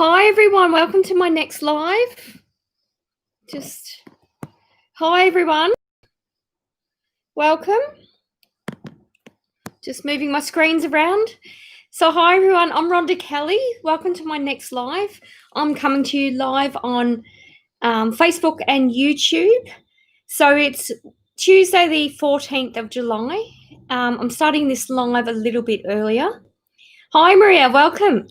Hi everyone, welcome to my next live. Hi everyone, welcome. Just moving my screens around. So hi everyone, I'm Rhonda Kelly. Welcome to my next live. I'm coming to you live on Facebook and YouTube. So it's Tuesday the 14th of July. I'm starting this live a little bit earlier. Hi Maria, welcome.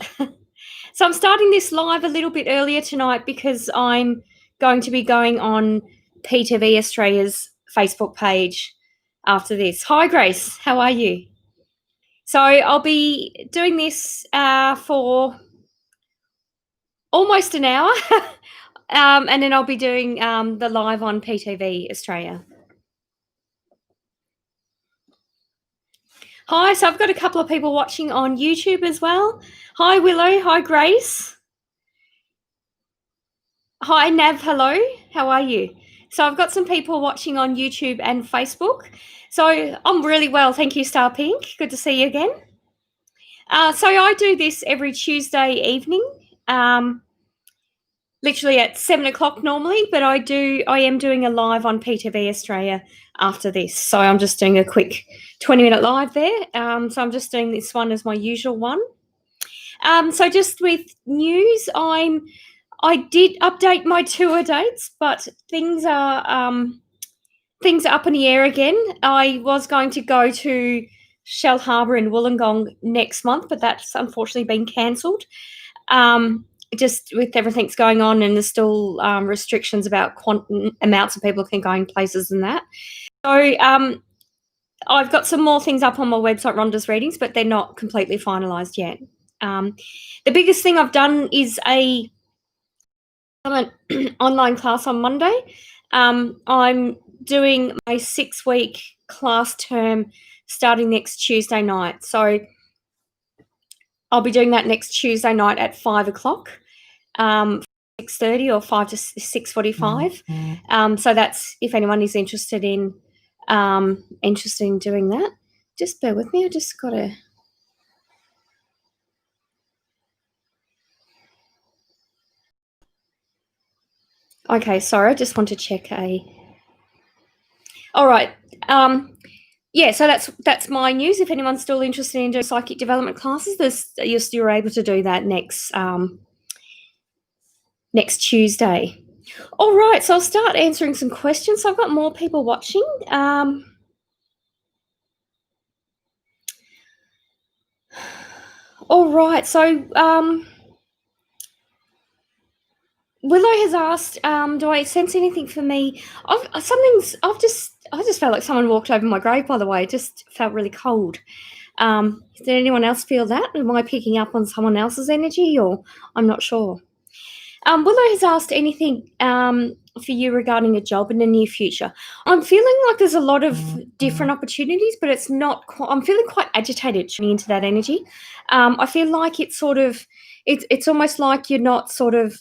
So I'm starting this live a little bit earlier tonight because I'm going to be going on PTV Australia's Facebook page after this. Hi Grace, how are you? So I'll be doing this for almost an hour and then I'll be doing the live on PTV Australia. Hi, so I've got a couple of people watching on YouTube as well. Hi Willow, hi Grace. Hi Nav, hello, how are you? So I've got some people watching on YouTube and Facebook. So I'm really well, thank you Star Pink, good to see you again. So I do this every Tuesday evening, literally at 7 o'clock normally, but I am doing a live on PTV Australia after this. So I'm just doing a quick 20-minute live there. So I'm just doing this one as my usual one. So just with news, I did update my tour dates, but things are up in the air again. I was going to go to Shell Harbour in Wollongong next month, but that's unfortunately been cancelled. Just with everything's going on, and there's still restrictions about amounts of people can go in places and that. So I've got some more things up on my website, Rhonda's Readings, but they're not completely finalised yet. The biggest thing I've done is an online class on Monday. I'm doing my 6-week class term starting next Tuesday night. So I'll be doing that next Tuesday night at 5 o'clock, 6:30 or 5 to 6:45. So that's if anyone is interested in doing that. Just bear with me. I just got to. Okay, sorry. I just want to check All right. Yeah, so that's my news. If anyone's still interested in doing psychic development classes, you're able to do that next Tuesday. All right, so I'll start answering some questions. So I've got more people watching. All right, so Willow has asked, do I sense anything for me? I just felt like someone walked over my grave, by the way. It just felt really cold. Did anyone else feel that? Am I picking up on someone else's energy, or I'm not sure? Willow has asked anything for you regarding a job in the near future. I'm feeling like there's a lot of different opportunities, but it's not. I'm feeling quite agitated into that energy. I feel like it's sort of. It's almost like you're not sort of.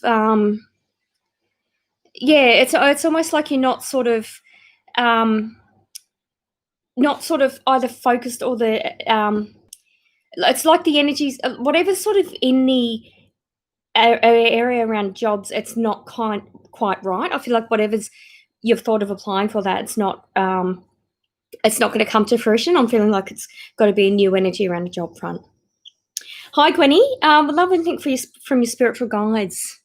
It's almost like you're not sort of. Not sort of either focused or the. It's like the energies, whatever's sort of in the area around jobs, it's not quite right. I feel like whatever's you've thought of applying for that, it's not going to come to fruition. I'm feeling like it's got to be a new energy around the job front. Hi Gwenny, would love anything from your spiritual guides.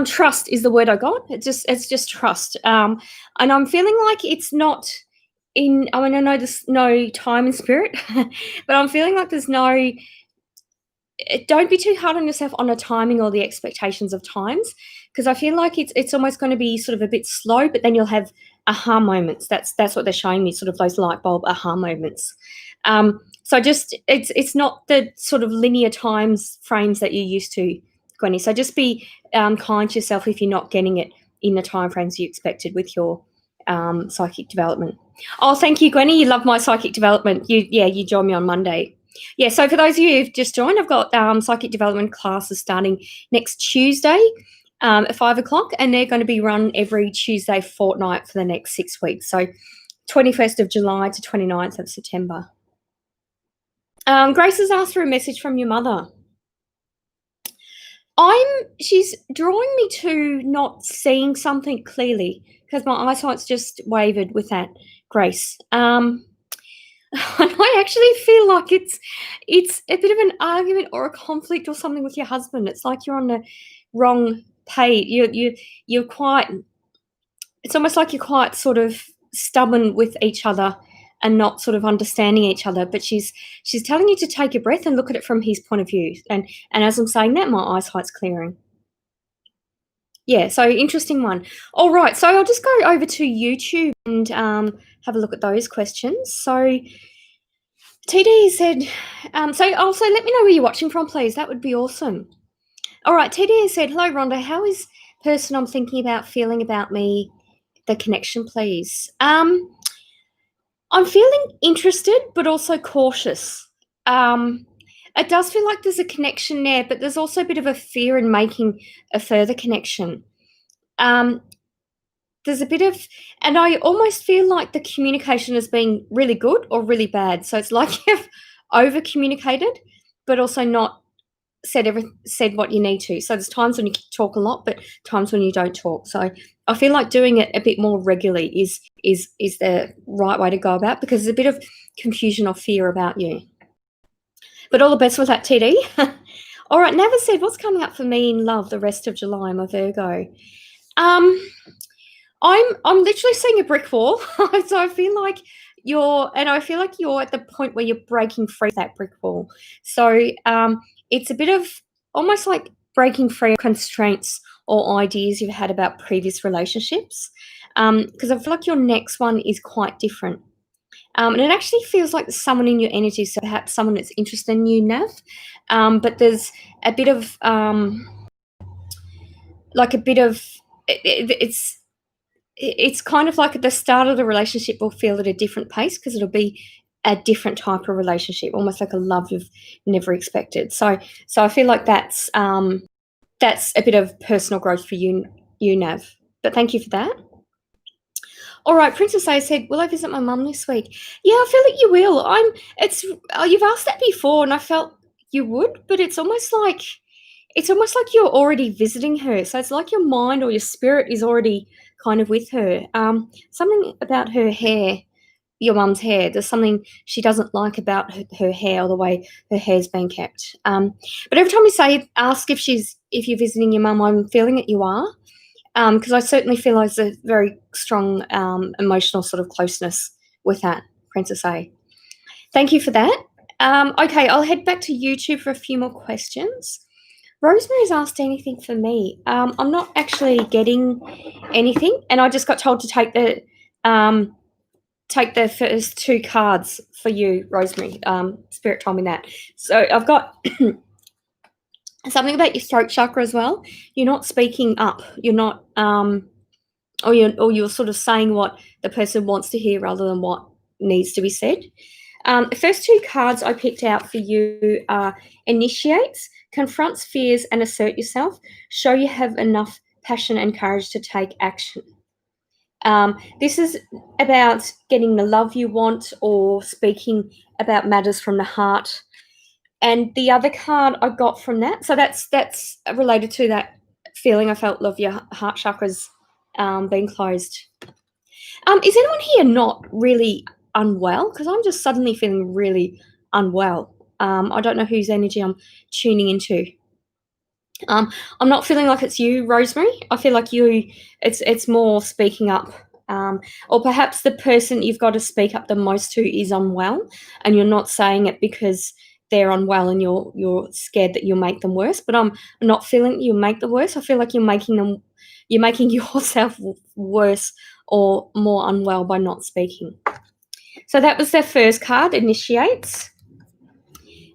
Trust is the word I got. It's just trust. And I'm feeling like it's not in. I mean, I know there's no time and spirit, but I'm feeling like there's no. Don't be too hard on yourself on the timing or the expectations of times, because I feel like it's almost going to be sort of a bit slow, but then you'll have aha moments. That's what they're showing me, sort of those light bulb aha moments. So just it's not the sort of linear times frames that you're used to, Gwenny. So just be kind to yourself if you're not getting it in the time frames you expected with your psychic development. Oh, thank you, Gwenny. You love my psychic development. You joined me on Monday. Yeah, so for those of you who've just joined, I've got psychic development classes starting next Tuesday at 5 o'clock, and they're going to be run every Tuesday fortnight for the next 6 weeks. So 21st of July to 29th of September. Grace has asked for a message from your mother. She's drawing me to not seeing something clearly because my eyesight's just wavered with that, Grace. And I actually feel like it's a bit of an argument or a conflict or something with your husband. It's like you're on the wrong page. You're quite. It's almost like you're quite sort of stubborn with each other and not sort of understanding each other. But she's telling you to take a breath and look at it from his point of view. And as I'm saying that, my eyesight's clearing. Yeah, so interesting one. All right, so I'll just go over to YouTube and have a look at those questions. So TD said, so also let me know where you're watching from, please. That would be awesome. All right, TD said, hello, Rhonda. How is person I'm thinking about feeling about me, the connection, please? I'm feeling interested, but also cautious. It does feel like there's a connection there, but there's also a bit of a fear in making a further connection. There's a bit of, and I almost feel like the communication has been really good or really bad. So it's like you've over communicated, but also not said what you need to. So there's times when you talk a lot, but times when you don't talk. So I feel like doing it a bit more regularly is the right way to go about, because there's a bit of confusion or fear about you. But all the best with that, TD. All right, Nava said, what's coming up for me in love the rest of July? I'm a Virgo. I'm literally seeing a brick wall. So I feel like you're at the point where you're breaking free of that brick wall. So it's a bit of almost like breaking free of constraints or ideas you've had about previous relationships. Because I feel like your next one is quite different. And it actually feels like there's someone in your energy, so perhaps someone that's interested in you, Nav. But there's a bit of it's kind of like at the start of the relationship will feel at a different pace because it'll be a different type of relationship, almost like a love you've never expected. So I feel like that's a bit of personal growth for you, Nav. But thank you for that. All right, Princess A said, will I visit my mum this week? Yeah, I feel like you will. You've asked that before and I felt you would, but it's almost like you're already visiting her. So it's like your mind or your spirit is already kind of with her. Something about her hair, your mum's hair, there's something she doesn't like about her hair or the way her hair's been kept. But every time you ask if you're visiting your mum, I'm feeling that you are. Because I certainly feel there's a very strong emotional sort of closeness with that, Princess A. Thank you for that. Okay, I'll head back to YouTube for a few more questions. Rosemary's asked anything for me. I'm not actually getting anything, and I just got told to take the first two cards for you, Rosemary. Spirit told me that. So I've got something about your throat chakra as well. You're not speaking up. You're not, or you're sort of saying what the person wants to hear rather than what needs to be said. The first two cards I picked out for you are initiates, confronts fears and assert yourself, show you have enough passion and courage to take action. This is about getting the love you want or speaking about matters from the heart. And the other card I got from that, so that's related to that feeling I felt of your heart chakras being closed. Is anyone here not really unwell? Because I'm just suddenly feeling really unwell. I don't know whose energy I'm tuning into. I'm not feeling like it's you, Rosemary. I feel like it's more speaking up. Or perhaps the person you've got to speak up the most to is unwell, and you're not saying it because they're unwell and you're scared that you'll make them worse. But I'm not feeling you make them worse. I feel like you're making yourself worse or more unwell by not speaking. So that was their first card, initiates.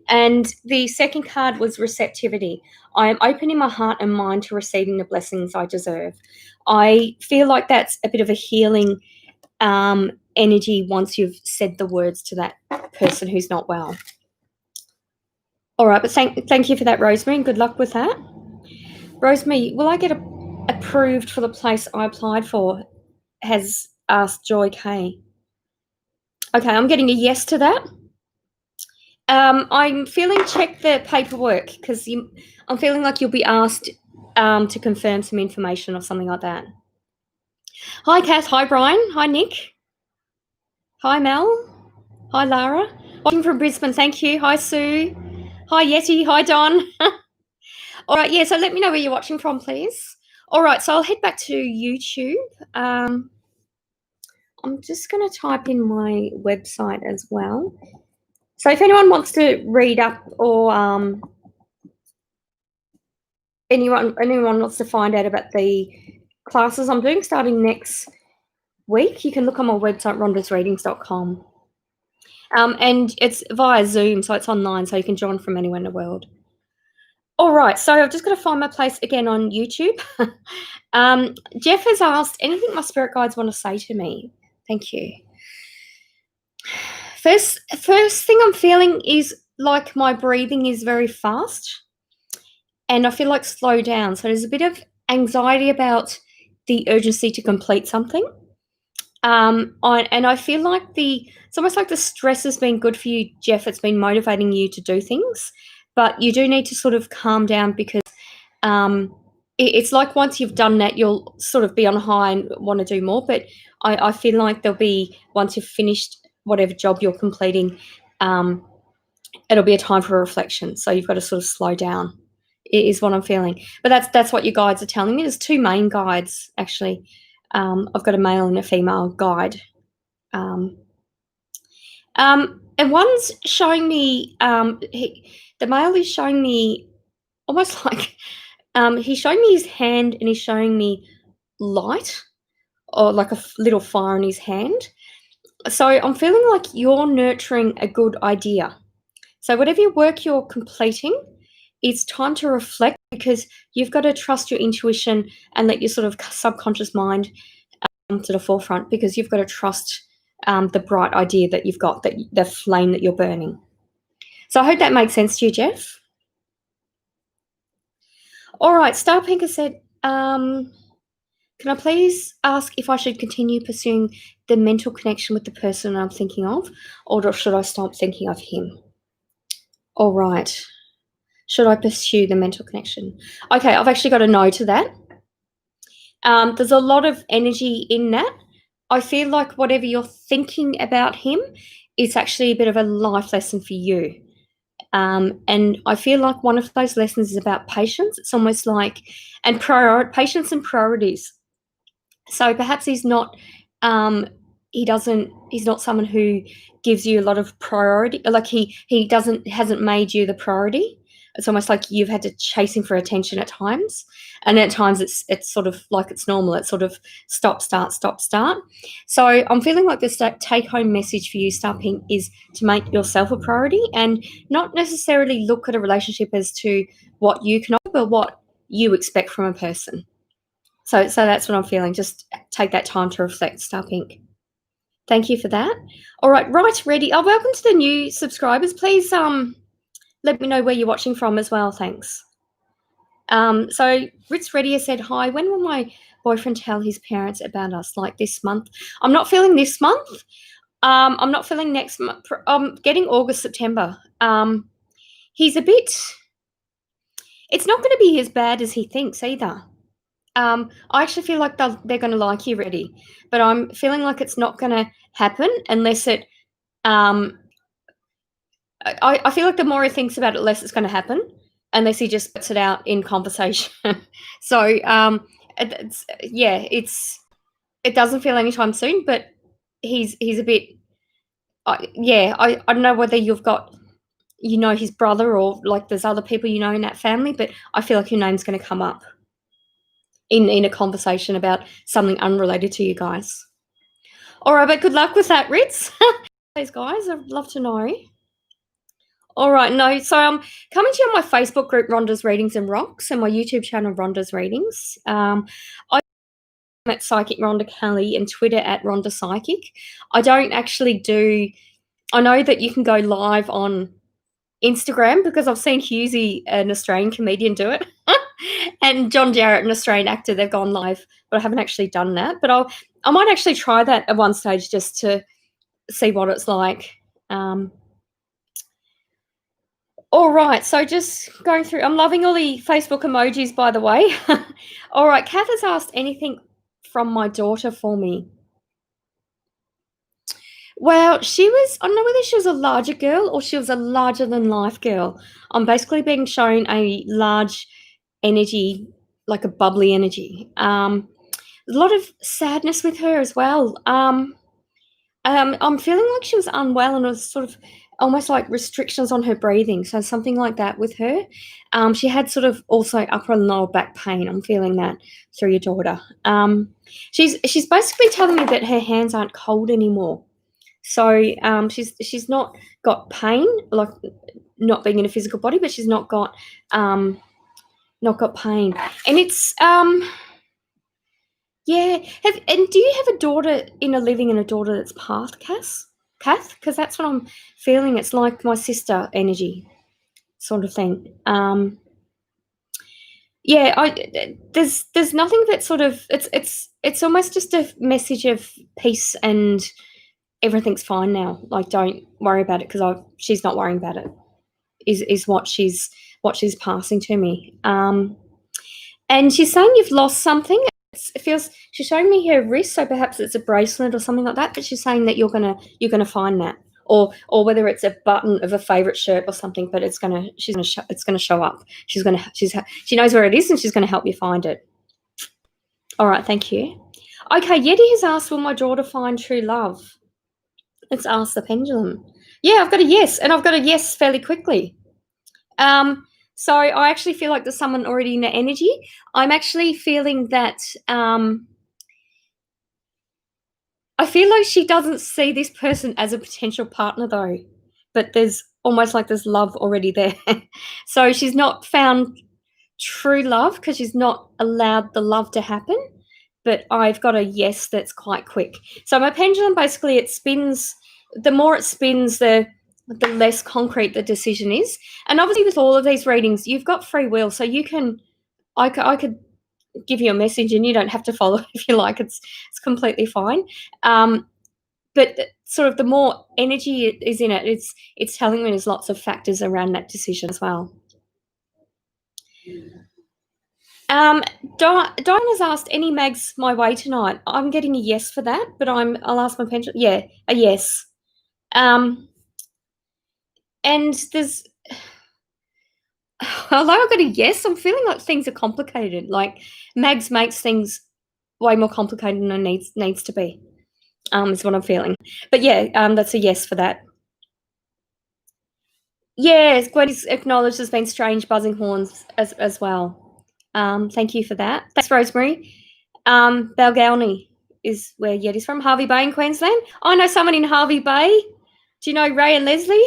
And the second card was receptivity. I am open in my heart and mind to receiving the blessings I deserve. I feel like that's a bit of a healing energy once you've said the words to that person who's not well. All right, but thank you for that, Rosemary, and good luck with that. Rosemary, will I get approved for the place I applied for? Has asked Joy K. Okay, I'm getting a yes to that. I'm feeling check the paperwork because I'm feeling like you'll be asked to confirm some information or something like that. Hi, Kath. Hi, Brian. Hi, Nick. Hi, Mel. Hi, Lara. Watching from Brisbane. Thank you. Hi, Sue. Hi, Yeti. Hi, Don. All right. Yeah. So let me know where you're watching from, please. All right. So I'll head back to YouTube. I'm just going to type in my website as well. So if anyone wants to read up or anyone wants to find out about the classes I'm doing starting next week, you can look on my website, rhondasreadings.com. And it's via Zoom, so it's online, so you can join from anywhere in the world. All right, so I've just got to find my place again on YouTube. Jeff has asked, anything my spirit guides want to say to me? Thank you. First thing I'm feeling is like my breathing is very fast and I feel like slow down. So there's a bit of anxiety about the urgency to complete something. And I feel like it's almost like the stress has been good for you, Jeff. It's been motivating you to do things, but you do need to sort of calm down because it's like once you've done that, you'll sort of be on high and want to do more. But I feel like there'll be, once you've finished whatever job you're completing, it'll be a time for reflection. So you've got to sort of slow down, is what I'm feeling. But that's what your guides are telling me. There's two main guides, actually. I've got a male and a female guide. And one's showing me, the male is showing me almost like, he's showing me his hand and he's showing me light or like a little fire in his hand. So I'm feeling like you're nurturing a good idea. So whatever work you're completing, it's time to reflect because you've got to trust your intuition and let your sort of subconscious mind to the forefront because you've got to trust the bright idea that you've got, that the flame that you're burning. So I hope that makes sense to you, Jeff. All right, Star Pinker said, can I please ask if I should continue pursuing the mental connection with the person I'm thinking of, or should I stop thinking of him? All right. Should I pursue the mental connection? Okay, I've actually got a no to that. There's a lot of energy in that. I feel like whatever you're thinking about him, it's actually a bit of a life lesson for you. And I feel like one of those lessons is about patience. It's almost like, and patience and priorities. So perhaps he's not someone who gives you a lot of priority, like he hasn't made you the priority. It's almost like you've had to chase him for attention at times, and at times it's sort of like it's normal. It's sort of stop, start, stop, start. So I'm feeling like this take-home message for you, Star Pink, is to make yourself a priority and not necessarily look at a relationship as to what you can offer, but what you expect from a person. So that's what I'm feeling. Just take that time to reflect, Star Pink. Thank you for that. All right, ready. Oh, welcome to the new subscribers. Please let me know where you're watching from as well. Thanks. So Ritz Ready said, hi, when will my boyfriend tell his parents about us? Like this month? I'm not feeling this month. I'm not feeling next month. I'm getting August, September. He's a bit, it's not going to be as bad as he thinks either. I actually feel like they're going to like you, Ready, but I'm feeling like it's not going to happen unless it. I feel like the more he thinks about it, less it's going to happen, unless he just puts it out in conversation. So it doesn't feel anytime soon, but he's a bit. I don't know whether you've got, his brother or like there's other people in that family, but I feel like your name's going to come up in a conversation about something unrelated to you guys. All right, but good luck with that, Ritz. Please, guys, I'd love to know. All right, no, so I'm coming to you on my Facebook group, Rhonda's Readings and Rocks, and my YouTube channel, Rhonda's Readings. I'm at Psychic Rhonda Kelly and Twitter at Rhonda Psychic. I don't actually I know that you can go live on Instagram because I've seen Husey, an Australian comedian, do it. And John Jarrett, an Australian actor, they've gone live, but I haven't actually done that. But I might actually try that at one stage just to see what it's like. All right, so just going through, I'm loving all the Facebook emojis, by the way. All right, Kath has asked anything from my daughter for me. Well, I don't know whether she was a larger girl or she was a larger than life girl. I'm basically being shown a large energy, like a bubbly energy. A lot of sadness with her as well. I'm feeling like she was unwell and it was sort of almost like restrictions on her breathing. So something like that with her. She had sort of also upper and lower back pain. I'm feeling that through your daughter. She's basically telling me that her hands aren't cold anymore. So she's not got pain, like not being in a physical body, but she's not got pain. And it's yeah. Do you have a daughter inner living and a daughter that's past Kath? Because that's what I'm feeling. It's like my sister energy sort of thing. Yeah, there's nothing that sort of it's almost just a message of peace and everything's fine now. Like, don't worry about it because she's not worrying about it. Is what she's passing to me. And she's saying you've lost something. It feels she's showing me her wrist, so perhaps it's a bracelet or something like that. But she's saying that you're gonna find that, or whether it's a button of a favorite shirt or something. But it's gonna show up. She knows where it is, and she's gonna help you find it. All right, thank you. Okay, Yeti has asked, will my daughter find true love? Let's ask the pendulum. Yeah, I've got a yes, and I've got a yes fairly quickly. So I actually feel like there's someone already in the energy. I'm actually feeling that I feel like she doesn't see this person as a potential partner though, but there's almost like there's love already there. So she's not found true love because she's not allowed the love to happen. But I've got a yes that's quite quick. So my pendulum basically it spins. The more it spins, the less concrete the decision is. And obviously, with all of these readings, you've got free will, so you can. I could give you a message, and you don't have to follow it if you like. It's completely fine. But sort of the more energy is in it, it's telling me there's lots of factors around that decision as well. Diana's asked any mags my way tonight. I'm getting a yes for that, but I'll ask my pendulum. Yeah, a yes. And there's although I got a yes, I'm feeling like things are complicated. Like mags makes things way more complicated than it needs to be. Is what I'm feeling. But yeah, that's a yes for that. Yes, Gwenny's acknowledged there's been strange buzzing horns as well. Thank you for that. Thanks, Rosemary. Balgownie is where Yeti's from. Harvey Bay in Queensland. I know someone in Harvey Bay. Do you know Ray and Leslie?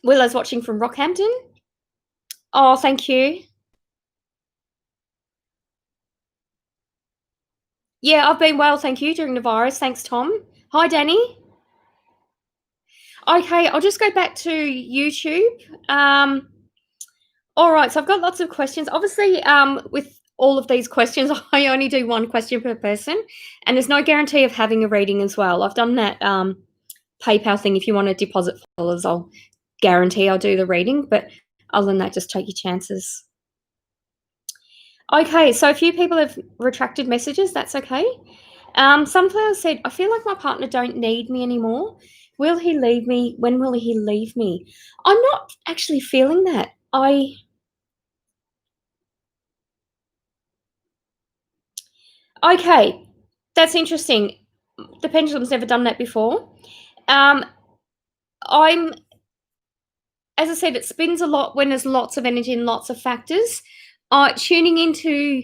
Willow's watching from Rockhampton. Oh, thank you. Yeah, I've been well, thank you, during the virus. Thanks, Tom. Hi, Danny. Okay, I'll just go back to YouTube. All right, so I've got lots of questions. Obviously, with all of these questions, I only do one question per person, and there's no guarantee of having a reading as well. I've done that PayPal thing. If you want to deposit $4, I'll guarantee I'll do the reading, but other than that, just take your chances. Okay, so a few people have retracted messages. That's okay. Sunflower said, I feel like my partner don't need me anymore. Will he leave me? When will he leave me? I'm not actually feeling that. Okay, that's interesting. The pendulum's never done that before. I'm as I said, it spins a lot when there's lots of energy and lots of factors. Tuning into,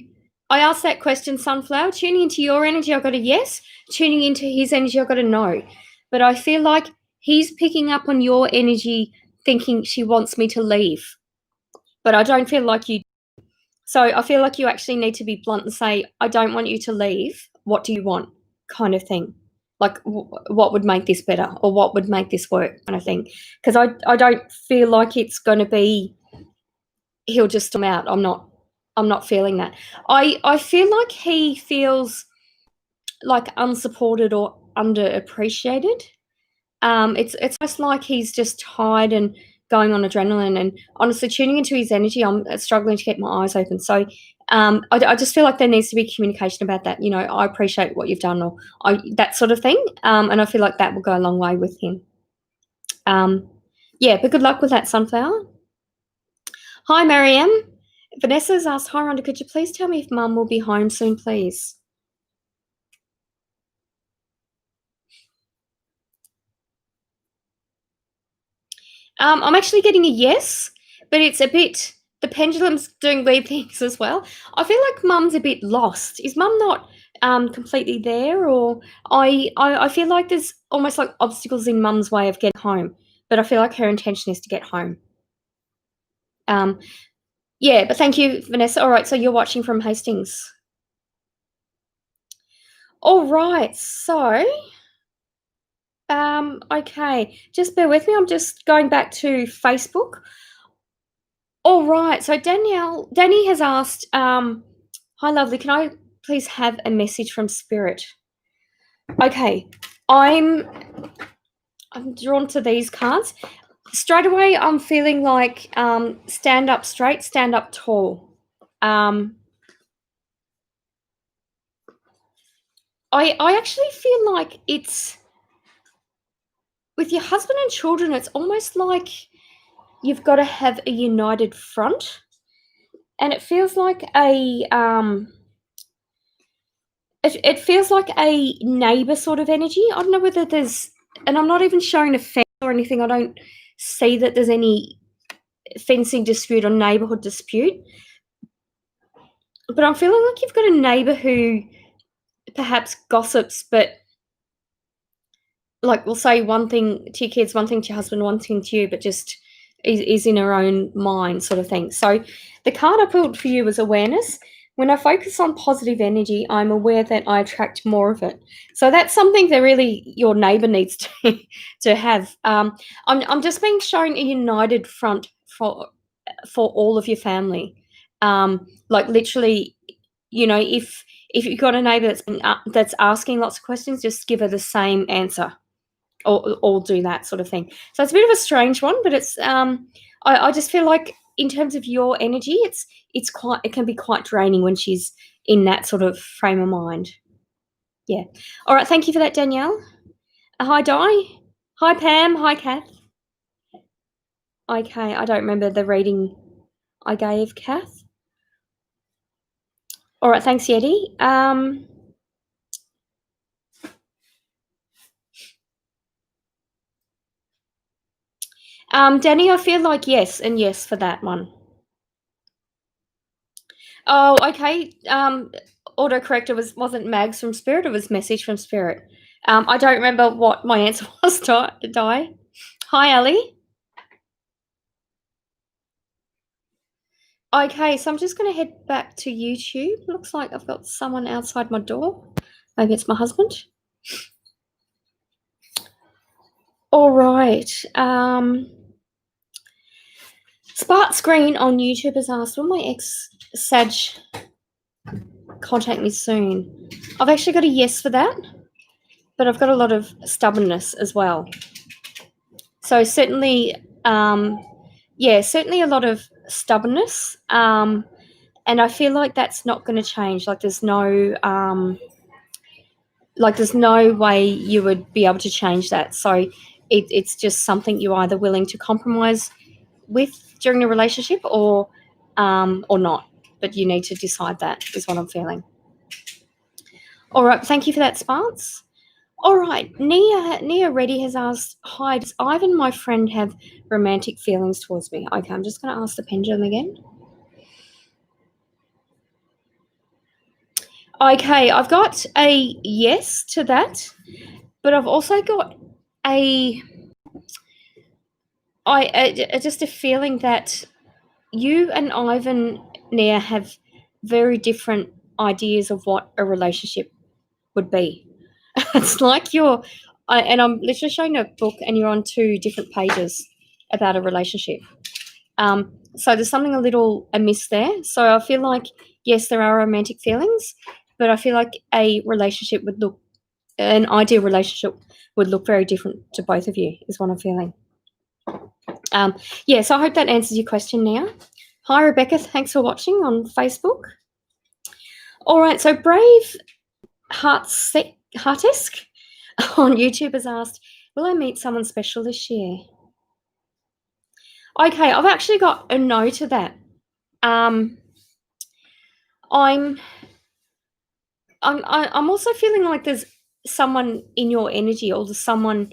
I asked that question, Sunflower. Tuning into your energy, I got a yes. Tuning into his energy, I got a no. But I feel like he's picking up on your energy, thinking she wants me to leave. But I don't feel like you. So I feel like you actually need to be blunt and say, I don't want you to leave. What do you want? Kind of thing. Like, what would make this better, or what would make this work, kind of thing. Because I don't feel like it's going to be he'll just come out. I'm not feeling that. I feel like he feels like unsupported or underappreciated. It's almost like he's just tired and going on adrenaline, and honestly, tuning into his energy, I'm struggling to keep my eyes open. So, I just feel like there needs to be communication about that. I appreciate what you've done, or that sort of thing. And I feel like that will go a long way with him. Yeah, but good luck with that, Sunflower. Hi, Mariam. Vanessa's asked, hi, Rhonda, could you please tell me if Mum will be home soon, please? I'm actually getting a yes, but it's a bit, the pendulum's doing weird things as well. I feel like Mum's a bit lost. Is Mum not completely there? Or I feel like there's almost like obstacles in Mum's way of getting home, but I feel like her intention is to get home. Yeah, but thank you, Vanessa. All right, so you're watching from Hastings. All right, so okay, just bear with me. I'm just going back to Facebook. All right, so Danny has asked, hi, lovely, can I please have a message from Spirit? Okay, I'm drawn to these cards. Straight away, I'm feeling like stand up straight, stand up tall. I actually feel like it's, with your husband and children, it's almost like you've got to have a united front, and it feels like it feels like a neighbor sort of energy. I don't know whether there's, and I'm not even showing a fence or anything. I don't see that there's any fencing dispute or neighborhood dispute, but I'm feeling like you've got a neighbor who perhaps gossips, but like will say one thing to your kids, one thing to your husband, one thing to you, but just is in her own mind, sort of thing. So the card I pulled for you was awareness. When I focus on positive energy, I'm aware that I attract more of it. So that's something that really your neighbor needs to have. I'm just being shown a united front for all of your family. Like literally, if you've got a neighbor that's asking lots of questions, just give her the same answer, or do that sort of thing. So it's a bit of a strange one, but it's I just feel like in terms of your energy, it can be quite draining when she's in that sort of frame of mind. Yeah. All right. Thank you for that, Danielle. Hi, Di. Hi, Pam. Hi, Kath. Okay. I don't remember the reading I gave Kath. All right. Thanks, Yeti. Danny, I feel like yes and yes for that one. Oh, okay. Autocorrector wasn't Mags from Spirit, it was Message from Spirit. I don't remember what my answer was, Di. Hi, Ali. Okay, so I'm just going to head back to YouTube. Looks like I've got someone outside my door. Maybe it's my husband. All right. Spark Screen on YouTube has asked, will my ex-Sag contact me soon? I've actually got a yes for that, but I've got a lot of stubbornness as well. So certainly, certainly a lot of stubbornness. And I feel like that's not going to change. Like there's no way you would be able to change that. So it's just something you're either willing to compromise with during a relationship or not. But you need to decide that, is what I'm feeling. All right, thank you for that, Sparks. All right, Nia Reddy has asked, hi, does Ivan, my friend, have romantic feelings towards me? Okay, I'm just going to ask the pendulum again. Okay, I've got a yes to that, but I've also got just a feeling that you and Ivan, Nia, have very different ideas of what a relationship would be. It's like and I'm literally showing a book and you're on two different pages about a relationship. So there's something a little amiss there. So I feel like, yes, there are romantic feelings, but I feel like a relationship would look an ideal relationship would look very different to both of you, is what I'm feeling. Yeah, so I hope that answers your question now. Hi, Rebecca. Thanks for watching on Facebook. All right, so Brave Heartesk on YouTube has asked, will I meet someone special this year? Okay, I've actually got a no to that. I'm also feeling like there's someone in your energy, or there's someone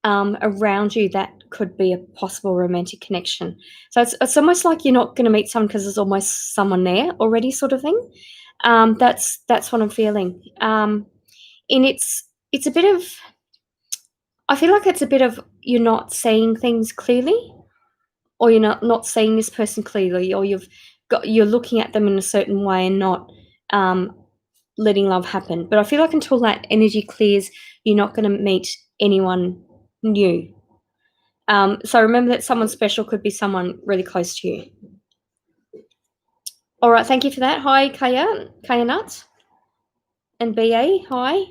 around you that could be a possible romantic connection. So it's almost like you're not going to meet someone because there's almost someone there already, sort of thing. That's what I'm feeling. And it's a bit of, I feel like it's a bit of, you're not seeing things clearly, or you're not seeing this person clearly, or you're looking at them in a certain way and not letting love happen. But I feel like until that energy clears, you're not going to meet anyone new. So remember that someone special could be someone really close to you. All right, thank you for that. Hi, Kaya Nut and BA. Hi.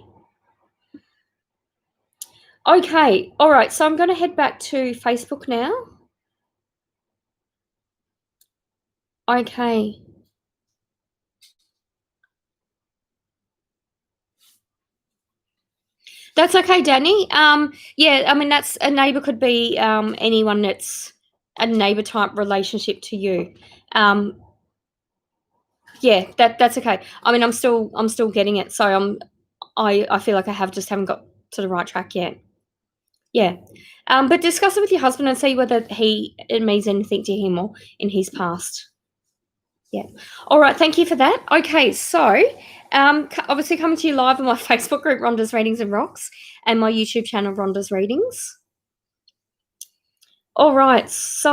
Okay, all right, so I'm going to head back to Facebook now. Okay. That's okay, Danny. Yeah, I mean, that's a neighbour could be anyone that's a neighbour type relationship to you. Yeah, that's okay. I mean, I'm still getting it, so I feel like I haven't got to the right track yet. Yeah, but discuss it with your husband and see whether it means anything to him or in his past. Yeah. All right. Thank you for that. Okay. So, obviously coming to you live on my Facebook group, Rhonda's Readings and Rocks, and my YouTube channel, Rhonda's Readings. All right. So,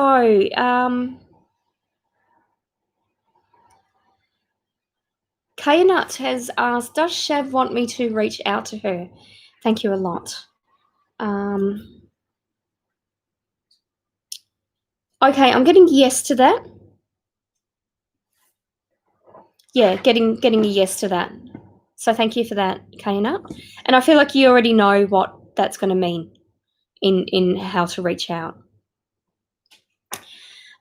Kayanut has asked, does Shav want me to reach out to her? Thank you a lot. Okay. I'm getting yes to that. Yeah, getting a yes to that. So thank you for that, Kayanut. And I feel like you already know what that's going to mean in how to reach out.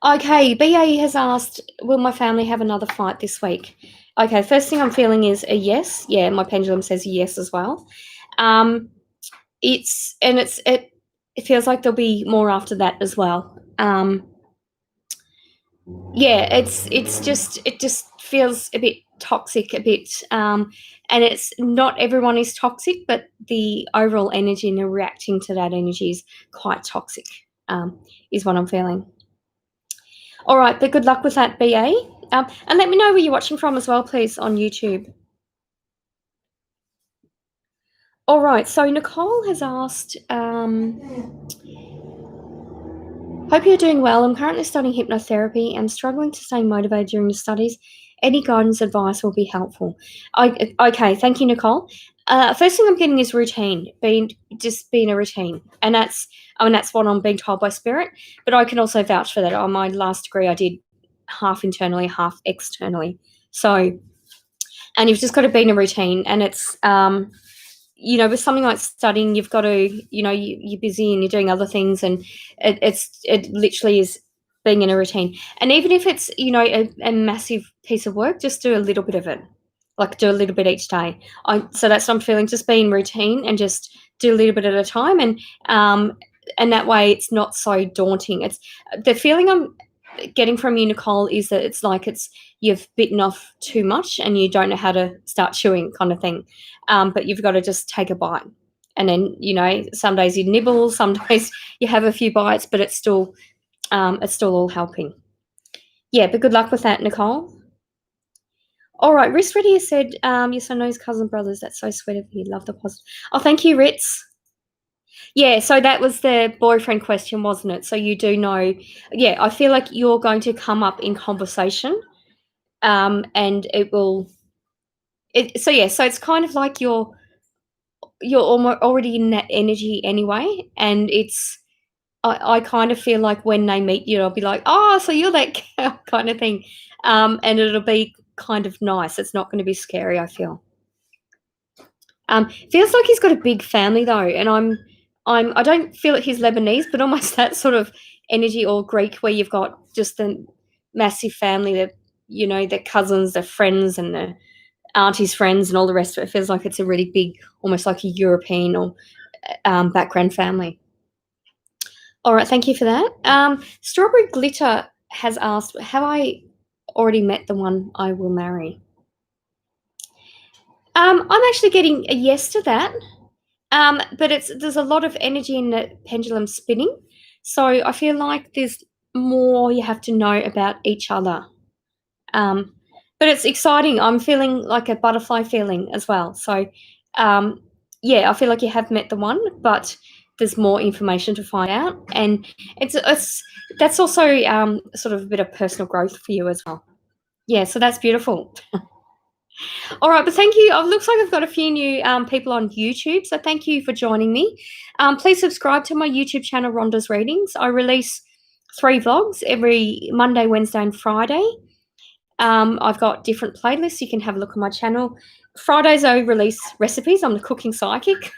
Okay, BA has asked, will my family have another fight this week? Okay, first thing I'm feeling is a yes. Yeah, my pendulum says yes as well. It feels like there'll be more after that as well. Yeah, it just feels a bit toxic, a bit, and it's not everyone is toxic, but the overall energy and reacting to that energy is quite toxic, is what I'm feeling. All right, but good luck with that, BA. And let me know where you're watching from as well, please, on YouTube. All right, so Nicole has asked, hope you're doing well. I'm currently studying hypnotherapy and struggling to stay motivated during the studies. Any guidance, advice will be helpful. Okay, thank you, Nicole. First thing I'm getting is routine, being a routine. And that's what I'm being told by Spirit. But I can also vouch for that. On my last degree, I did half internally, half externally. So, and you've just got to be in a routine. And it's, with something like studying, you've got to, you're busy and you're doing other things, and it literally is being in a routine. And even if it's, a massive piece of work, just do a little bit of it, like do a little bit each day. So that's what I'm feeling, just be in routine and just do a little bit at a time. And that way it's not so daunting. It's the feeling I'm getting from you, Nicole, is that it's like you've bitten off too much and you don't know how to start chewing, kind of thing. But you've got to just take a bite, and then some days you nibble, some days you have a few bites, but it's still all helping. Yeah, but good luck with that, Nicole. All right, Ritz Reddy has said, yes, I know his cousin brothers. That's so sweet of you. Love the positive. Oh, thank you, Ritz. Yeah, so that was the boyfriend question, wasn't it? So you do know. Yeah, I feel like you're going to come up in conversation, and it will. So it's kind of like you're already in that energy anyway, and it's. I kind of feel like when they meet you, I'll be like, oh, so you're that girl, kind of thing, and it'll be kind of nice. It's not going to be scary, I feel. Feels like he's got a big family though, and I don't feel that he's Lebanese, but almost that sort of energy, or Greek, where you've got just the massive family, that their cousins, their friends, and their auntie's friends, and all the rest of it. It feels like it's a really big, almost like a European or background family. All right, thank you for that. Strawberry Glitter has asked, have I already met the one I will marry? I'm actually getting a yes to that. But there's a lot of energy in the pendulum spinning. So I feel like there's more you have to know about each other. But it's exciting. I'm feeling like a butterfly feeling as well. So, yeah, I feel like you have met the one, but there's more information to find out, and it's that's also sort of a bit of personal growth for you as well. Yeah, so that's beautiful. All right, but thank you. It looks like I've got a few new people on YouTube, so thank you for joining me. Please subscribe to my YouTube channel, Rhonda's Readings. I release 3 vlogs every Monday, Wednesday, and Friday. I've got different playlists. You can have a look on my channel. Fridays I release recipes. I'm the cooking psychic.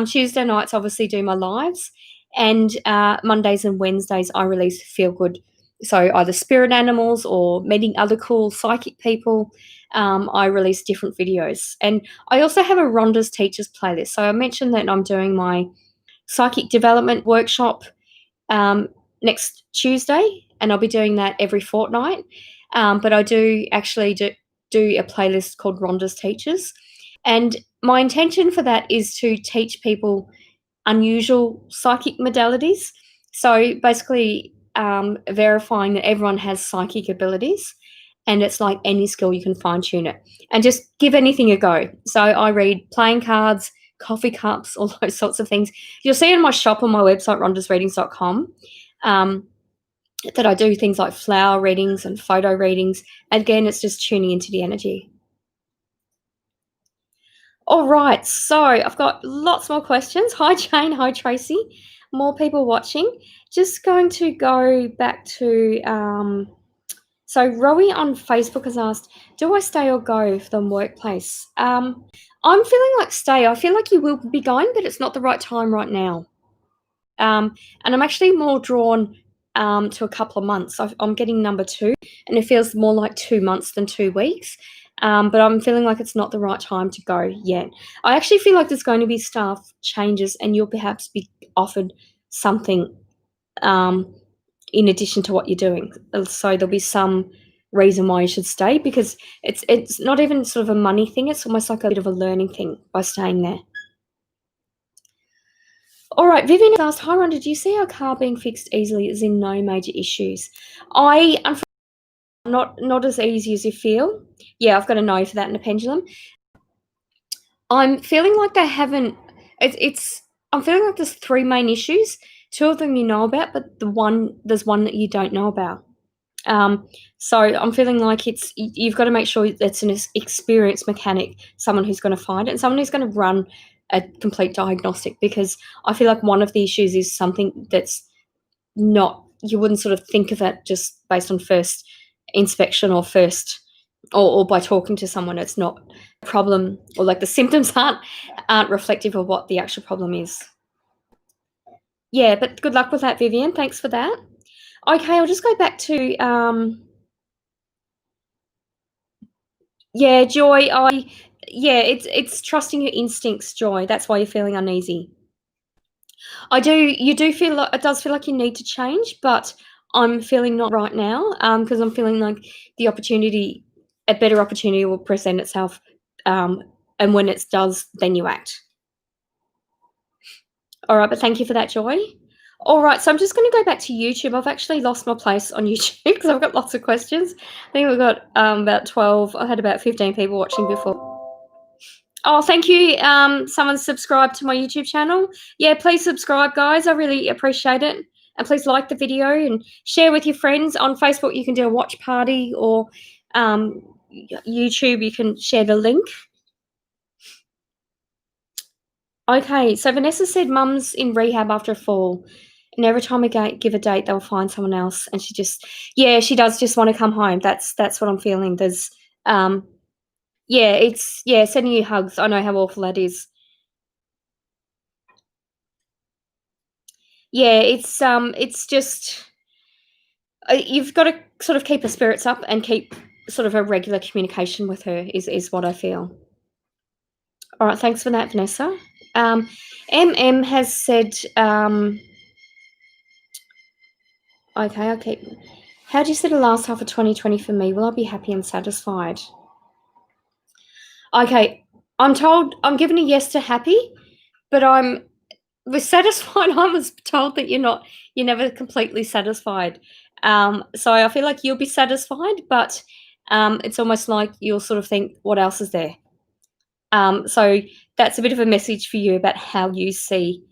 Tuesday nights obviously do my lives, and Mondays and Wednesdays I release feel good. So either spirit animals or meeting other cool psychic people. I release different videos, and I also have a Rhonda's Teachers playlist. So I mentioned that I'm doing my psychic development workshop next Tuesday, and I'll be doing that every fortnight. But I do actually do a playlist called Rhonda's Teachers, and my intention for that is to teach people unusual psychic modalities. So basically, verifying that everyone has psychic abilities, and it's like any skill, you can fine tune it and just give anything a go. So I read playing cards, coffee cups, all those sorts of things. You'll see in my shop on my website, rhondasreadings.com. That I do things like flower readings and photo readings. Again, it's just tuning into the energy. All right, so I've got lots more questions. Hi, Jane. Hi, Tracy. More people watching. Just going to go back to, so Rowie on Facebook has asked, do I stay or go for the workplace? I'm feeling like stay. I feel like you will be going, but it's not the right time right now. And I'm actually more drawn to a couple of months. I'm getting number 2, and it feels more like 2 months than 2 weeks. But I'm feeling like it's not the right time to go yet. I actually feel like there's going to be staff changes, and you'll perhaps be offered something in addition to what you're doing. So there'll be some reason why you should stay, because it's not even sort of a money thing. It's almost like a bit of a learning thing by staying there. All right, Vivian asked, hi Rhonda, do you see our car being fixed easily, as in no major issues? Unfortunately, not as easy as you feel. Yeah, I've got a no for that in the pendulum. I'm feeling like they haven't, I'm feeling like there's 3 main issues. 2 of them you know about, but there's one that you don't know about. So I'm feeling like you've got to make sure it's an experienced mechanic, someone who's going to find it, and someone who's going to run a complete diagnostic, because I feel like one of the issues is something that's not, you wouldn't sort of think of it just based on first inspection or by talking to someone. It's not a problem, or like the symptoms aren't reflective of what the actual problem is. Yeah, but good luck with that, Vivian. Thanks for that. Okay, I'll just go back to yeah, Joy. It's trusting your instincts, Joy. That's why you're feeling uneasy. You do feel like it does feel like you need to change, but I'm feeling not right now, because I'm feeling like a better opportunity will present itself, and when it does, then you act. All right, but thank you for that, Joy. All right, so I'm just going to go back to YouTube. I've actually lost my place on YouTube because I've got lots of questions. I think we've got about 12. I had about 15 people watching before. Oh, thank you. Someone subscribed to my YouTube channel. Yeah, please subscribe, guys. I really appreciate it. And please like the video and share with your friends. On Facebook, you can do a watch party, or YouTube, you can share the link. Okay, so Vanessa said mum's in rehab after a fall, and every time I give a date, they'll find someone else. And she does just want to come home. That's what I'm feeling. Yeah, it's sending you hugs. I know how awful that is. Yeah, it's just you've got to sort of keep her spirits up and keep sort of a regular communication with her is what I feel. All right, thanks for that, Vanessa. MM has said, okay, okay. How do you see the last half of 2020 for me? Will I be happy and satisfied? Okay, I'm giving a yes to happy, but I'm with satisfied. I was told that you're never completely satisfied. So I feel like you'll be satisfied, but it's almost like you'll sort of think, what else is there? So that's a bit of a message for you about how you see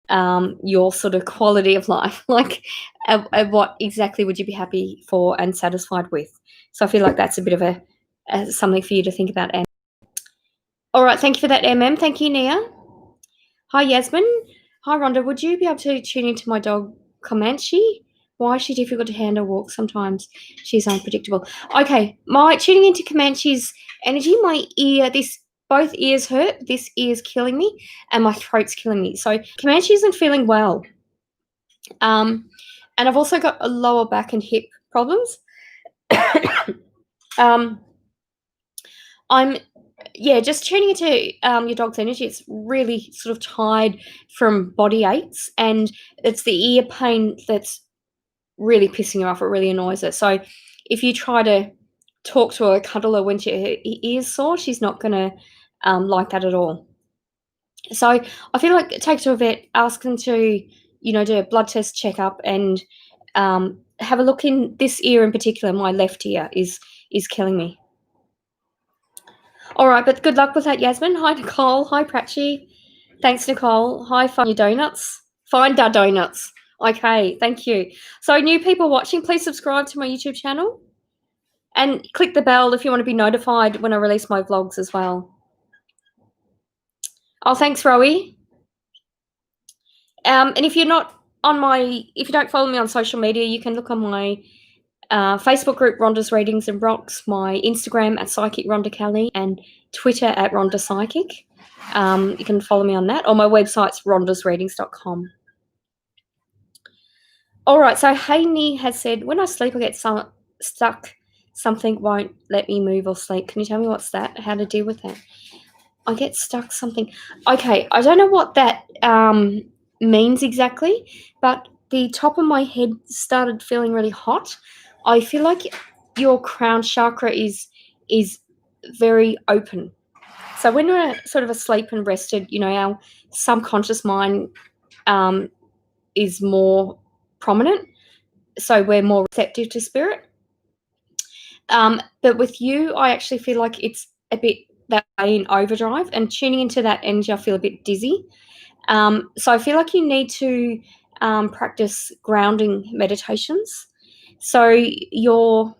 your sort of quality of life. Like, what exactly would you be happy for and satisfied with? So I feel like that's a bit of a something for you to think about. All right, thank you for that, MM. Thank you, Nia. Hi, Yasmin. Hi, Rhonda. Would you be able to tune into my dog, Comanche? Why is she difficult to handle? Walk sometimes. She's unpredictable. Okay, my tuning into Comanche's energy, my ear, both ears hurt. This ear's killing me, and my throat's killing me. So Comanche isn't feeling well. And I've also got a lower back and hip problems. um, I'm just tuning into your dog's energy. It's really sort of tied from body aches, and it's the ear pain that's really pissing her off. It really annoys her. So if you try to talk to her, cuddle her when her ear's sore, she's not going to like that at all. So I feel like take to a vet, ask them to, do a blood test checkup, and have a look in this ear in particular. My left ear is killing me. All right, but good luck with that, Yasmin. Hi, Nicole. Hi, Pratchie. Thanks, Nicole. Hi, Find Your Donuts. Find our donuts. Okay, thank you. So, new people watching, please subscribe to my YouTube channel and click the bell if you want to be notified when I release my vlogs as well. Oh, thanks, Rowie. And if you're not if you don't follow me on social media, you can look on my Facebook group, Rhonda's Readings and Rocks, my Instagram at Psychic Rhonda Kelly, and Twitter at Rhonda Psychic. You can follow me on that, or my website's rhondasreadings.com. All right, so Haney has said, when I sleep, I get stuck. Something won't let me move or sleep. Can you tell me what's that? How to deal with that? I get stuck something. Okay, I don't know what that means exactly, but the top of my head started feeling really hot. I feel like your crown chakra is very open. So when we're sort of asleep and rested, our subconscious mind is more prominent, so we're more receptive to spirit. But with you, I actually feel like it's a bit that way in overdrive, and tuning into that energy, I feel a bit dizzy. So I feel like you need to practice grounding meditations. So you're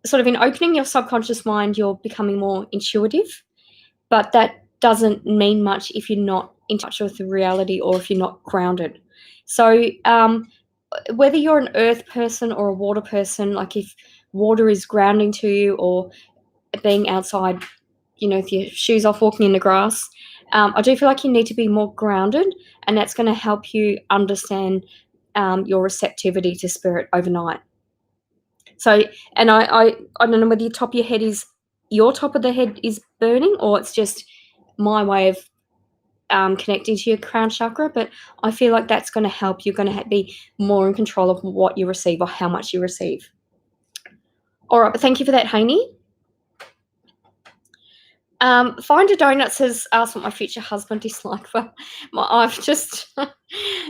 sort of in opening your subconscious mind, you're becoming more intuitive, but that doesn't mean much if you're not in touch with the reality or if you're not grounded. So whether you're an earth person or a water person, like if water is grounding to you, or being outside, with your shoes off, walking in the grass, I do feel like you need to be more grounded, and that's going to help you understand your receptivity to spirit overnight. So, and I don't know whether your top of the head is burning, or it's just my way of connecting to your crown chakra, but I feel like that's going to help. You're going to be more in control of what you receive or how much you receive. All right, but thank you for that, Haney. Finder Donuts has asked what my future husband is like. Well,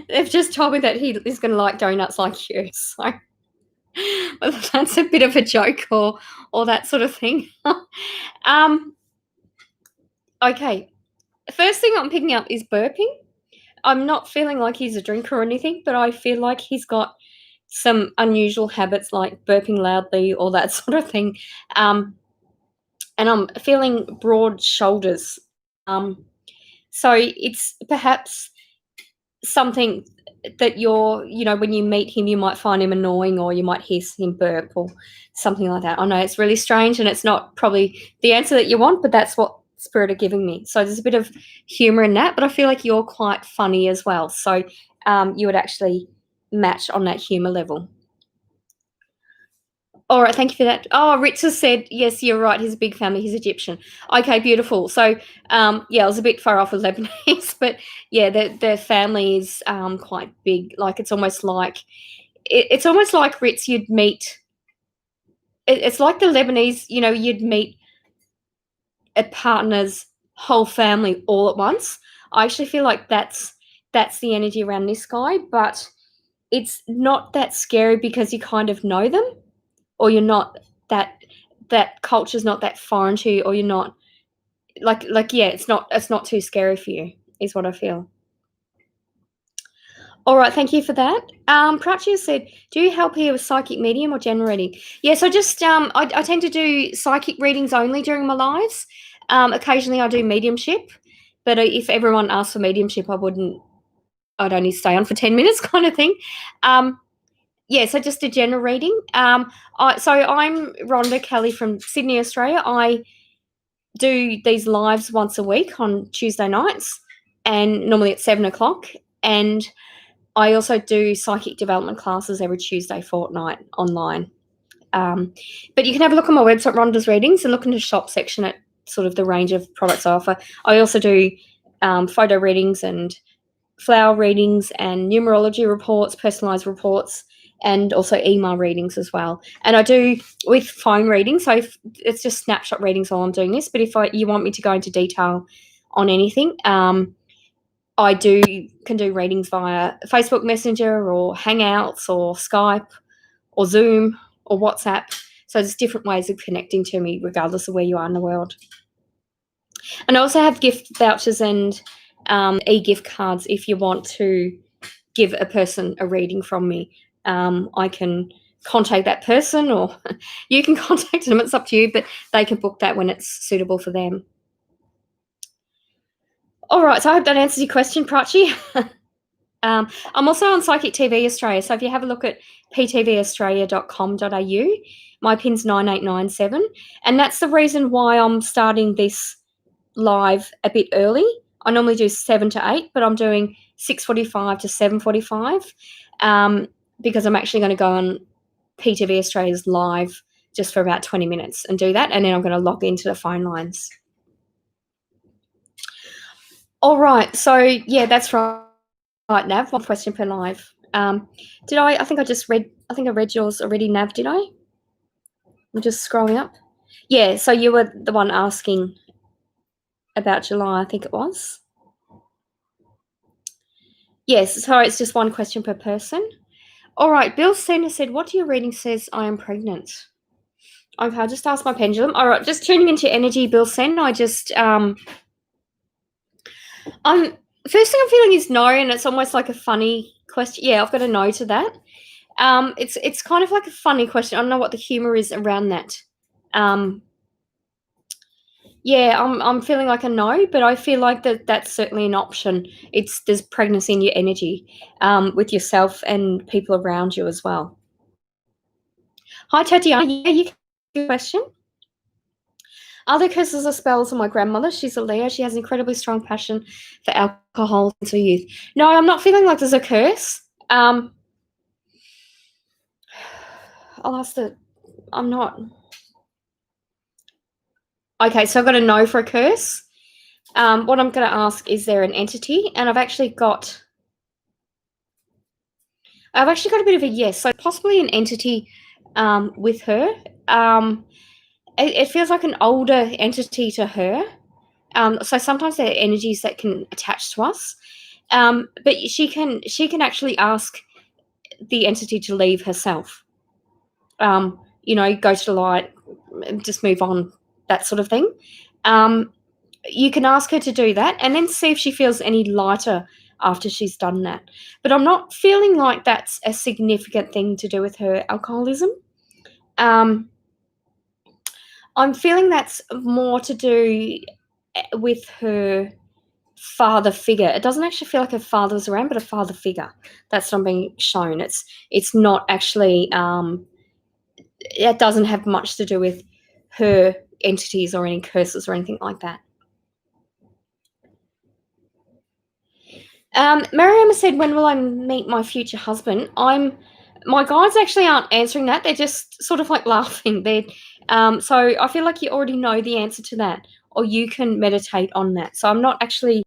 they've just told me that he is going to like donuts like you. So whether that's a bit of a joke or that sort of thing. Okay. First thing I'm picking up is burping. I'm not feeling like he's a drinker or anything, but I feel like he's got some unusual habits like burping loudly or that sort of thing. And I'm feeling broad shoulders. So it's perhaps something that when you meet him, you might find him annoying, or you might hear him burp or something like that. I know it's really strange, and it's not probably the answer that you want, but that's what spirit are giving me. So there's a bit of humor in that, but I feel like you're quite funny as well. So you would actually match on that humor level. All right, thank you for that. Oh, Rich has said, yes, you're right. He's a big family. He's Egyptian. Okay, beautiful. So, yeah, I was a bit far off with Lebanese, but yeah, the family is quite big. Like it's almost like Ritz. You'd meet. It's like the Lebanese. You'd meet a partner's whole family all at once. I actually feel like that's the energy around this guy, but it's not that scary because you kind of know them, or you're not that culture's not that foreign to you, or you're not yeah, it's not too scary for you, is what I feel. All right, thank you for that. Prachya said, "Do you help here with psychic medium or general reading?" Yes, I just I tend to do psychic readings only during my lives. Occasionally, I do mediumship, but if everyone asked for mediumship, I'd only stay on for 10 minutes, kind of thing. Yeah, so just a general reading. So I'm Rhonda Kelly from Sydney, Australia. I do these lives once a week on Tuesday nights, and normally at 7 o'clock. And I also do psychic development classes every Tuesday fortnight online. But you can have a look on my website, Rhonda's Readings, and look in the shop section at sort of the range of products I offer. I also do photo readings and flower readings and numerology reports, personalized reports, and also email readings as well. And I do with phone readings, so it's just snapshot readings while I'm doing this. But if you want me to go into detail on anything, I can do readings via Facebook Messenger or Hangouts or Skype or Zoom or WhatsApp. So there's different ways of connecting to me regardless of where you are in the world. And I also have gift vouchers and e-gift cards if you want to give a person a reading from me. I can contact that person, or you can contact them. It's up to you, but they can book that when it's suitable for them. All right, so I hope that answers your question, Prachi. I'm also on Psychic TV Australia, so if you have a look at ptvaustralia.com.au, my pin's 9897, and that's the reason why I'm starting this live a bit early. I normally do 7 to 8, but I'm doing 6:45 to 7:45 because I'm actually going to go on PTV Australia's live just for about 20 minutes and do that, and then I'm going to log into the phone lines. All right, so yeah, that's right. Right, Nav, one question per live. I think I read yours already, Nav, did I? I'm just scrolling up. Yeah, so you were the one asking about July, I think it was. Yes, so it's just one question per person. All right, Bill Senna said, "What do your reading says I am pregnant?" Okay, I'll just ask my pendulum. All right, just tuning into energy, Bill Sen. First thing I'm feeling is no, and it's almost like a funny question. Yeah, I've got a no to that. It's kind of like a funny question. I don't know what the humor is around that. Yeah, I'm feeling like a no, but I feel like that's certainly an option. There's pregnancy in your energy, with yourself and people around you as well. Hi, Tatiana. Yeah, you can question. Are there curses or spells on my grandmother? She's a Leo. She has an incredibly strong passion for alcohol since her youth. No, I'm not feeling like there's a curse. I'll ask I'm not. Okay, so I've got a no for a curse. What I'm going to ask, is there an entity? And I've actually got a bit of a yes. So possibly an entity with her. It feels like an older entity to her. So sometimes there are energies that can attach to us. But she can actually ask the entity to leave herself. Go to the light, just move on, that sort of thing. You can ask her to do that and then see if she feels any lighter after she's done that. But I'm not feeling like that's a significant thing to do with her alcoholism. I'm feeling that's more to do with her father figure. It doesn't actually feel like a father's around, but a father figure. That's not being shown. It's not actually. It doesn't have much to do with her entities or any curses or anything like that. Mariama said, "When will I meet my future husband?" My guides actually aren't answering that. They're just sort of like laughing. So I feel like you already know the answer to that, or you can meditate on that. So I'm not actually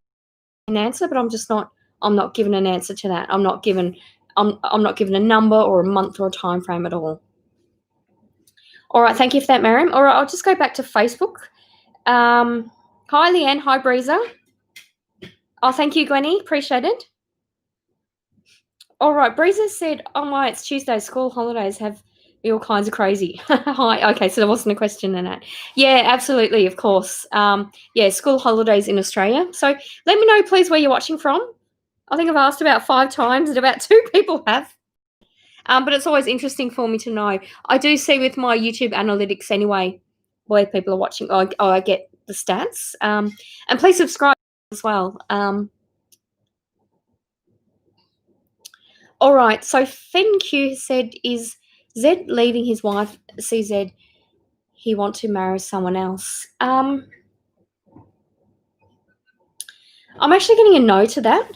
an answer, but I'm not given an answer to that. I'm not given a number or a month or a time frame at all. All right, thank you for that, Mariam. All right, I'll just go back to Facebook. Hi, Leanne. Hi, Breezer. Oh, thank you, Gwenny. Appreciate it. All right, Breezer said, "Oh my, it's Tuesday. School holidays have me all kinds of crazy." Hi. Okay, so there wasn't a question in that. Yeah, absolutely, of course. Yeah, school holidays in Australia. So let me know, please, where you're watching from. I think I've asked about 5 times, and about 2 people have. But it's always interesting for me to know. I do see with my YouTube analytics anyway where people are watching. I get the stats. And please subscribe as well. All right. So FenQ said, "Is Zed leaving his wife CZ? He want to marry someone else?" I'm actually getting a no to that.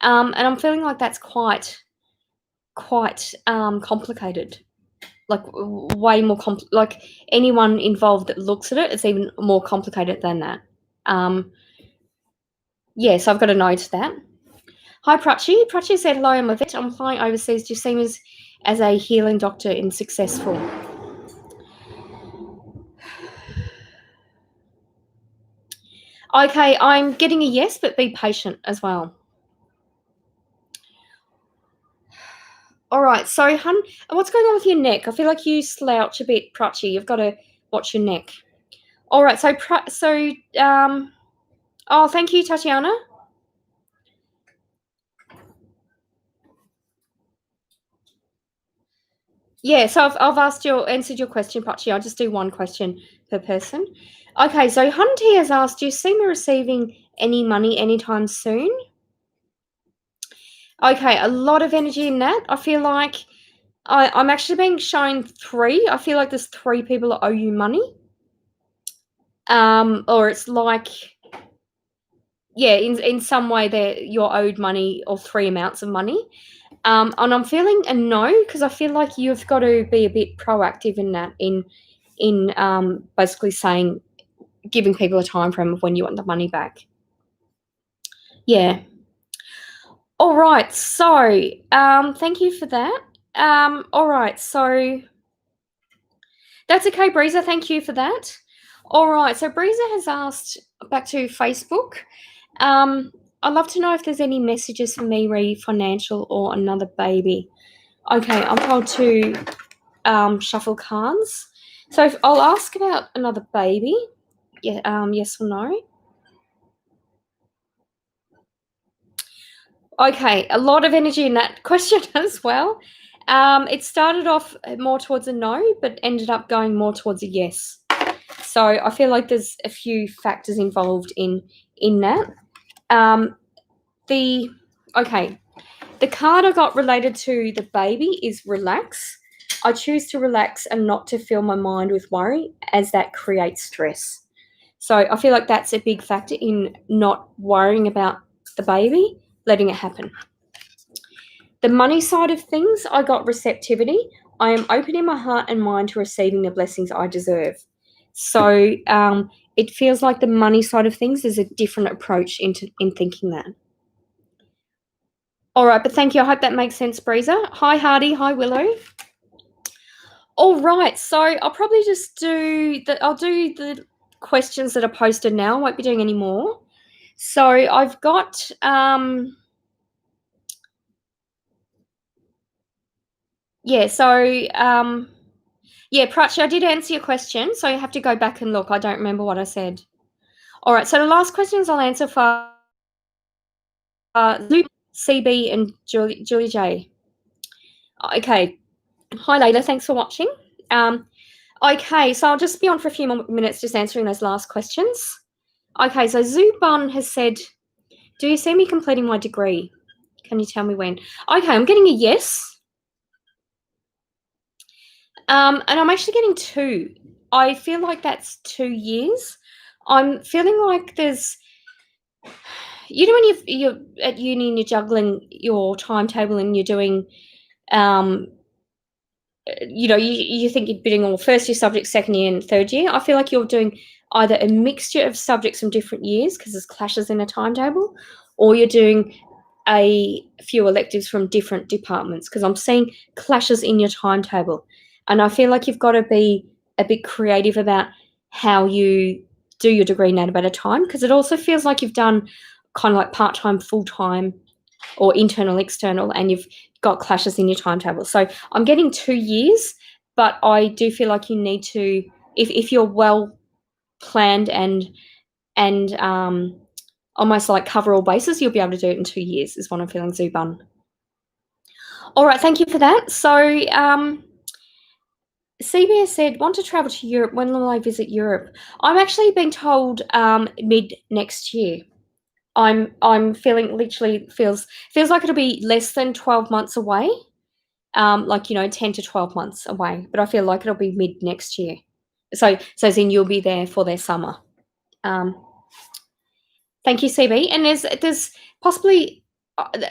And I'm feeling like that's quite complicated. Like way more like anyone involved that looks at it, it's even more complicated than that. Yeah, so I've got a no to that. Hi, Prachi. Prachi said, "Hello, I'm Yvette. I'm flying overseas. Do you see me as a healing doctor and successful?" Okay, I'm getting a yes, but be patient as well. All right, so, hun, what's going on with your neck? I feel like you slouch a bit, Prachi. You've got to watch your neck. All right, oh, thank you, Tatiana. Yeah, so I've answered your question, Prachi. I'll just do one question per person. Okay, so Hunty has asked, "Do you see me receiving any money anytime soon?" Okay, a lot of energy in that. I feel like I'm actually being shown 3. I feel like there's 3 people that owe you money. Or it's like, yeah, in some way you're owed money or 3 amounts of money. And I'm feeling a no because I feel like you've got to be a bit proactive in that, in basically saying, giving people a time frame of when you want the money back. Yeah. All right. So, thank you for that. All right. So that's okay, Breezer. Thank you for that. All right. So Breezer has asked, back to Facebook. I'd love to know if there's any messages for me, re financial or another baby. Okay, I'm told to shuffle cards. So I'll ask about another baby. Yeah, yes or no. Okay, a lot of energy in that question as well. It started off more towards a no, but ended up going more towards a yes. So I feel like there's a few factors involved in that. The card I got related to the baby is relax. I choose to relax and not to fill my mind with worry, as that creates stress. So I feel like that's a big factor in not worrying about the baby, letting it happen. The money side of things, I got receptivity. I am opening my heart and mind to receiving the blessings I deserve. So it feels like the money side of things is a different approach in thinking that. All right, but thank you. I hope that makes sense, Breezer. Hi, Hardy. Hi, Willow. All right, so I'll probably just do the questions that are posted now. I won't be doing any more. So I've got yeah, Prachi, I did answer your question, so you have to go back and look. I don't remember what I said. All right, so the last questions I'll answer for Luke, CB, and Julie J. Okay. Hi, Layla. Thanks for watching. Okay, so I'll just be on for a few more minutes just answering those last questions. Okay, so Zubun has said, do you see me completing my degree? Can you tell me when? Okay, I'm getting a yes. And I'm actually getting 2. I feel like that's 2 years. I'm feeling like there's, when you're at uni and you're juggling your timetable and you're doing, you think you're doing all first year subjects, second year and third year. I feel like you're doing either a mixture of subjects from different years because there's clashes in a timetable, or you're doing a few electives from different departments because I'm seeing clashes in your timetable. And I feel like you've got to be a bit creative about how you do your degree in at a time, because it also feels like you've done kind of like part-time, full-time, or internal, external, and you've got clashes in your timetable. So I'm getting 2 years, but I do feel like you need to, if you're well planned and almost like cover all bases, you'll be able to do it in 2 years, is what I'm feeling, Zubun. All right, thank you for that. So CBS said, want to travel to Europe. When will I visit Europe? I'm actually being told mid next year. I'm feeling, literally feels like it'll be less than 12 months away. 10 to 12 months away, but I feel like it'll be mid next year. So as in you'll be there for their summer. Thank you, CB. And there's possibly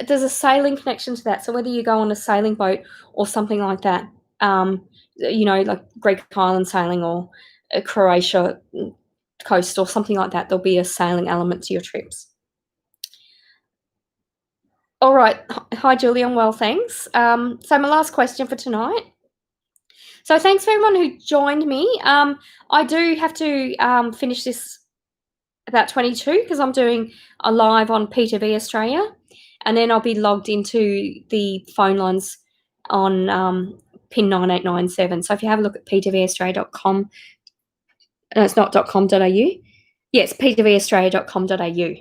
there's a sailing connection to that. So whether you go on a sailing boat or something like that, like Greek island sailing or a Croatia coast or something like that, there'll be a sailing element to your trips. All right. Hi, Julie. I'm well, thanks. So my last question for tonight. So thanks for everyone who joined me. I do have to finish this about 22 because I'm doing a live on PTV Australia, and then I'll be logged into the phone lines on pin 9897. So if you have a look at ptvaustralia.com, no, it's not .com.au. Yes, ptvaustralia.com.au.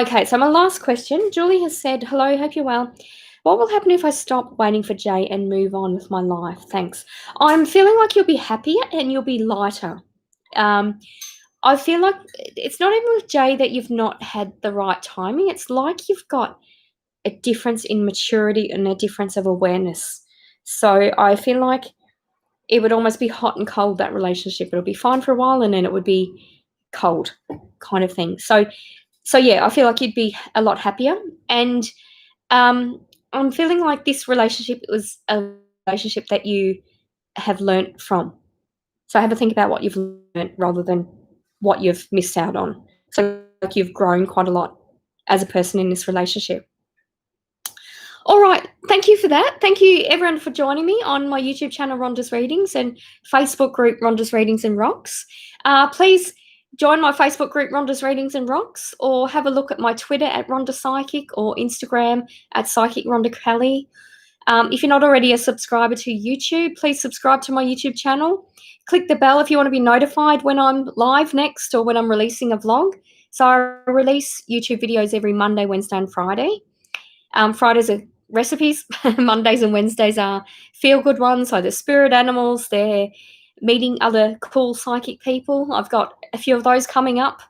Okay, so my last question. Julie has said, hello, hope you're well. What will happen if I stop waiting for Jay and move on with my life? Thanks. I'm feeling like you'll be happier and you'll be lighter. I feel like it's not even with Jay that you've not had the right timing. It's like you've got a difference in maturity and a difference of awareness. So I feel like it would almost be hot and cold, that relationship. It'll be fine for a while and then it would be cold kind of thing. So yeah, I feel like you'd be a lot happier. And I'm feeling like this relationship was a relationship that you have learnt from. So have a think about what you've learnt rather than what you've missed out on. So like you've grown quite a lot as a person in this relationship. All right, thank you for that. Thank you everyone for joining me on my YouTube channel, Rhonda's Readings, and Facebook group, Rhonda's Readings and Rocks. Please join my Facebook group, Rhonda's Readings and Rocks, or have a look at my Twitter at Rhonda Psychic or Instagram at Psychic Rhonda Kelly. If you're not already a subscriber to YouTube, please subscribe to my YouTube channel. Click the bell if you want to be notified when I'm live next or when I'm releasing a vlog. So I release YouTube videos every Monday, Wednesday, and Friday. Fridays are recipes. Mondays and Wednesdays are feel-good ones. So they're spirit animals. They're meeting other cool psychic people. I've got a few of those coming up.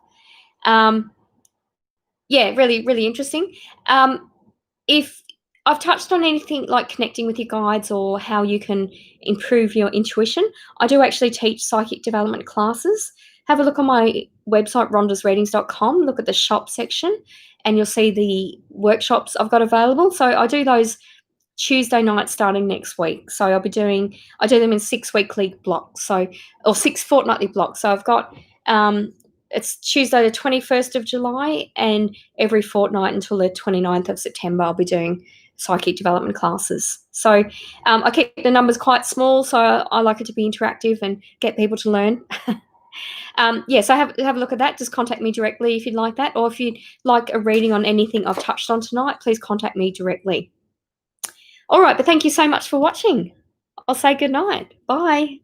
Yeah, really, really interesting. If I've touched on anything like connecting with your guides or how you can improve your intuition, I do actually teach psychic development classes. Have a look on my website, rhondasreadings.com, look at the shop section, and you'll see the workshops I've got available. So I do those Tuesday nights starting next week. So I do them in 6 weekly blocks, or 6 fortnightly blocks. So I've got it's Tuesday the 21st of July, and every fortnight until the 29th of September I'll be doing psychic development classes. So I keep the numbers quite small, so I like it to be interactive and get people to learn. So have a look at that. Just contact me directly if you'd like that, or if you'd like a reading on anything I've touched on tonight, please contact me directly. All right, but thank you so much for watching. I'll say good night. Bye.